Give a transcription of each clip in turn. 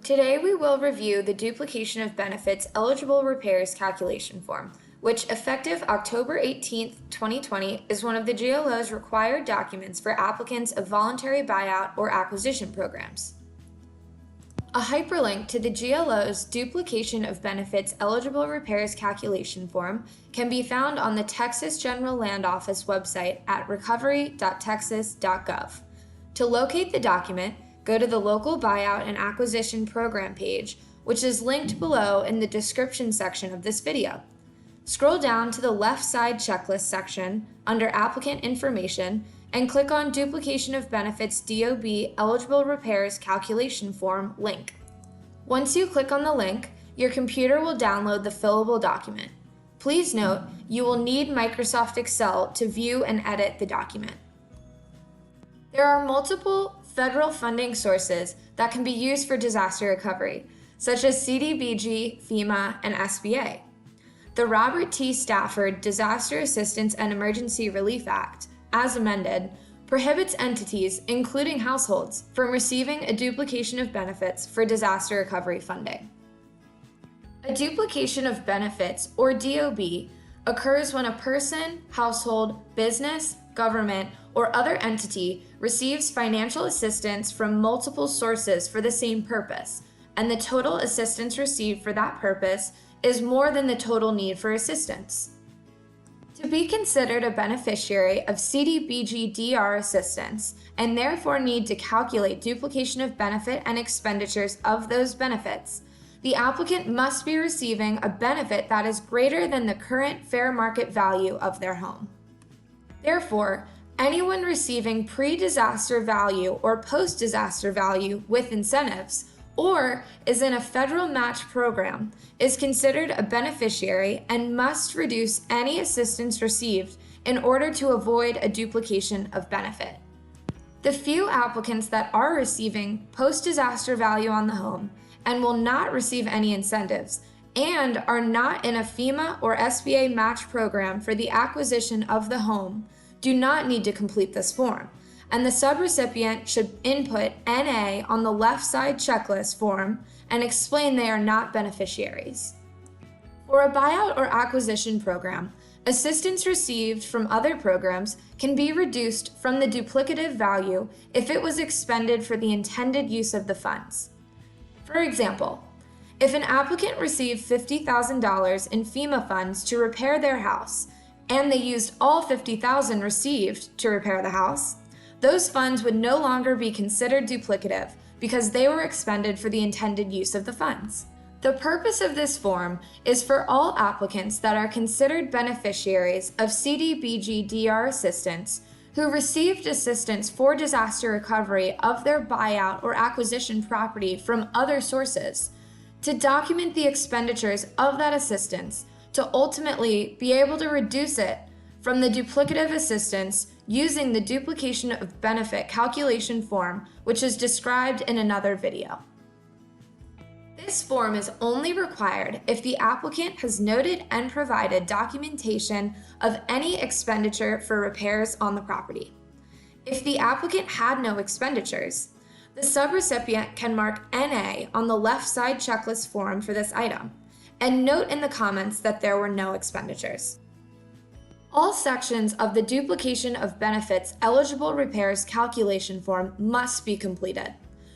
Today we will review the duplication of benefits eligible repairs calculation form, which effective October 18, 2020 is one of the GLO's required documents for applicants of voluntary buyout or acquisition programs. A hyperlink to the GLO's duplication of benefits eligible repairs calculation form can be found on the Texas General Land Office website at recovery.texas.gov. To locate the document, go to the local buyout and acquisition program page, which is linked below in the description section of this video. Scroll down to the left side checklist section under applicant information and click on Duplication of Benefits DOB Eligible Repairs Calculation Form link. Once you click on the link, your computer will download the fillable document. Please note, you will need Microsoft Excel to view and edit the document. There are multiple federal funding sources that can be used for disaster recovery, such as CDBG, FEMA, and SBA. The Robert T. Stafford Disaster Assistance and Emergency Relief Act, as amended, prohibits entities, including households, from receiving a duplication of benefits for disaster recovery funding. A duplication of benefits, or DOB, occurs when a person, household, business, government, or other entity receives financial assistance from multiple sources for the same purpose, and the total assistance received for that purpose is more than the total need for assistance. To be considered a beneficiary of CDBG-DR assistance, and therefore need to calculate duplication of benefit and expenditures of those benefits, the applicant must be receiving a benefit that is greater than the current fair market value of their home. Therefore, anyone receiving pre-disaster value or post-disaster value with incentives, or is in a federal match program, is considered a beneficiary and must reduce any assistance received in order to avoid a duplication of benefit. The few applicants that are receiving post-disaster value on the home and will not receive any incentives and are not in a FEMA or SBA match program for the acquisition of the home do not need to complete this form, and the subrecipient should input NA on the left side checklist form and explain they are not beneficiaries. For a buyout or acquisition program, assistance received from other programs can be reduced from the duplicative value if it was expended for the intended use of the funds. For example, if an applicant received $50,000 in FEMA funds to repair their house, and they used all $50,000 received to repair the house, those funds would no longer be considered duplicative because they were expended for the intended use of the funds. The purpose of this form is for all applicants that are considered beneficiaries of CDBG-DR assistance who received assistance for disaster recovery of their buyout or acquisition property from other sources, to document the expenditures of that assistance to ultimately be able to reduce it from the duplicative assistance using the duplication of benefit calculation form, which is described in another video. This form is only required if the applicant has noted and provided documentation of any expenditure for repairs on the property. If the applicant had no expenditures, the subrecipient can mark NA on the left side checklist form for this item, and note in the comments that there were no expenditures. All sections of the duplication of benefits eligible repairs calculation form must be completed.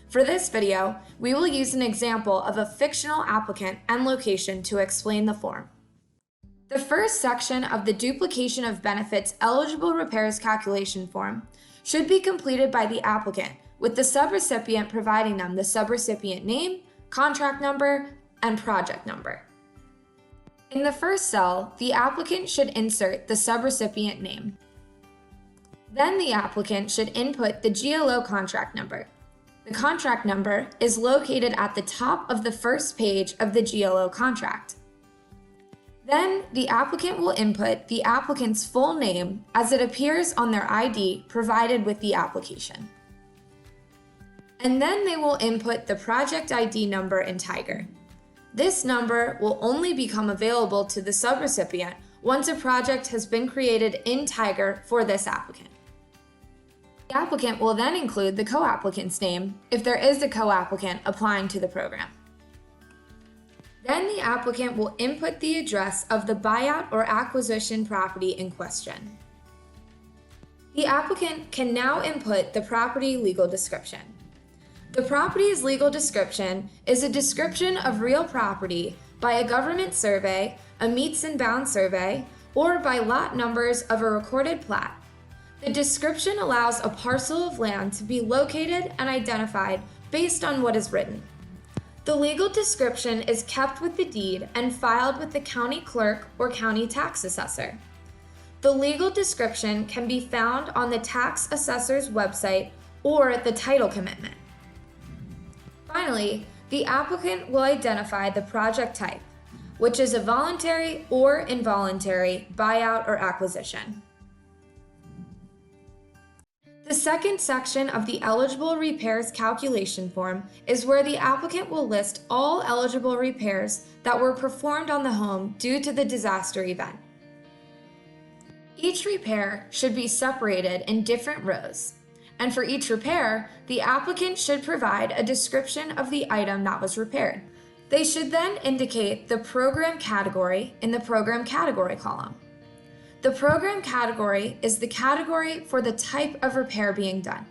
For this video, we will use an example of a fictional applicant and location to explain the form. The first section of the duplication of benefits eligible repairs calculation form should be completed by the applicant, with the subrecipient providing them the subrecipient name, contract number, and project number. In the first cell, the applicant should insert the subrecipient name. Then the applicant should input the GLO contract number. The contract number is located at the top of the first page of the GLO contract. Then the applicant will input the applicant's full name as it appears on their ID provided with the application. And then they will input the project ID number in Tiger. This number will only become available to the subrecipient once a project has been created in Tiger for this applicant. The applicant will then include the co-applicant's name if there is a co-applicant applying to the program. Then the applicant will input the address of the buyout or acquisition property in question. The applicant can now input the property legal description. The property's legal description is a description of real property by a government survey, a meets and bounds survey, or by lot numbers of a recorded plat. The description allows a parcel of land to be located and identified based on what is written. The legal description is kept with the deed and filed with the county clerk or county tax assessor. The legal description can be found on the tax assessor's website or the title commitment. Finally, the applicant will identify the project type, which is a voluntary or involuntary buyout or acquisition. The second section of the eligible repairs calculation form is where the applicant will list all eligible repairs that were performed on the home due to the disaster event. Each repair should be separated in different rows, and for each repair, the applicant should provide a description of the item that was repaired. They should then indicate the program category in the program category column. The program category is the category for the type of repair being done.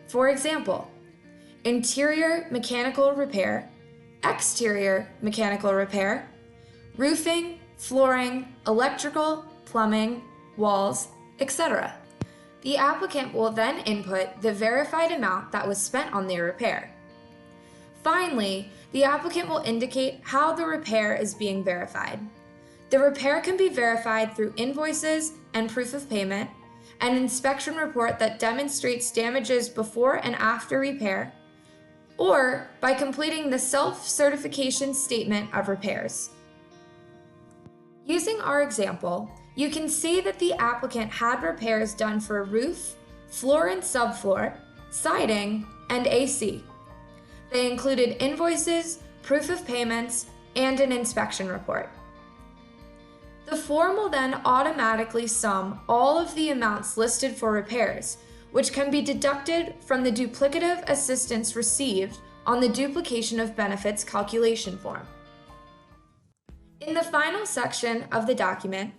For example, interior mechanical repair, exterior mechanical repair, roofing, flooring, electrical, plumbing, walls, etc. The applicant will then input the verified amount that was spent on the repair. Finally, the applicant will indicate how the repair is being verified. The repair can be verified through invoices and proof of payment, an inspection report that demonstrates damages before and after repair, or by completing the self-certification statement of repairs. Using our example, you can see that the applicant had repairs done for roof, floor and subfloor, siding, and AC. They included invoices, proof of payments, and an inspection report. The form will then automatically sum all of the amounts listed for repairs, which can be deducted from the duplicative assistance received on the duplication of benefits calculation form. In the final section of the document,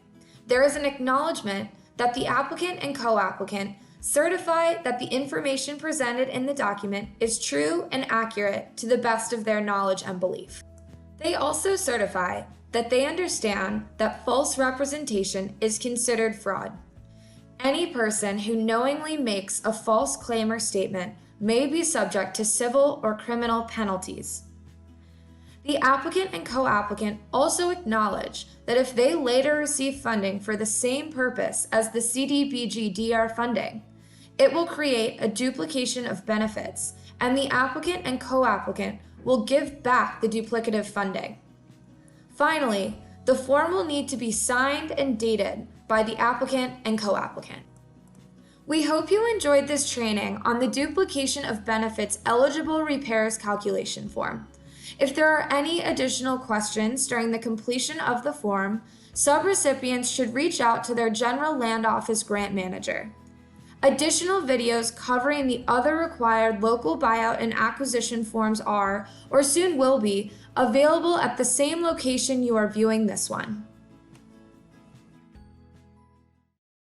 there is an acknowledgement that the applicant and co-applicant certify that the information presented in the document is true and accurate to the best of their knowledge and belief. They also certify that they understand that false representation is considered fraud. Any person who knowingly makes a false claim or statement may be subject to civil or criminal penalties. The applicant and co-applicant also acknowledge that if they later receive funding for the same purpose as the CDBG-DR funding, it will create a duplication of benefits, and the applicant and co-applicant will give back the duplicative funding. Finally, the form will need to be signed and dated by the applicant and co-applicant. We hope you enjoyed this training on the duplication of benefits eligible repairs calculation form. If there are any additional questions during the completion of the form, subrecipients should reach out to their General Land Office grant manager. Additional videos covering the other required local buyout and acquisition forms are, or soon will be, available at the same location you are viewing this one.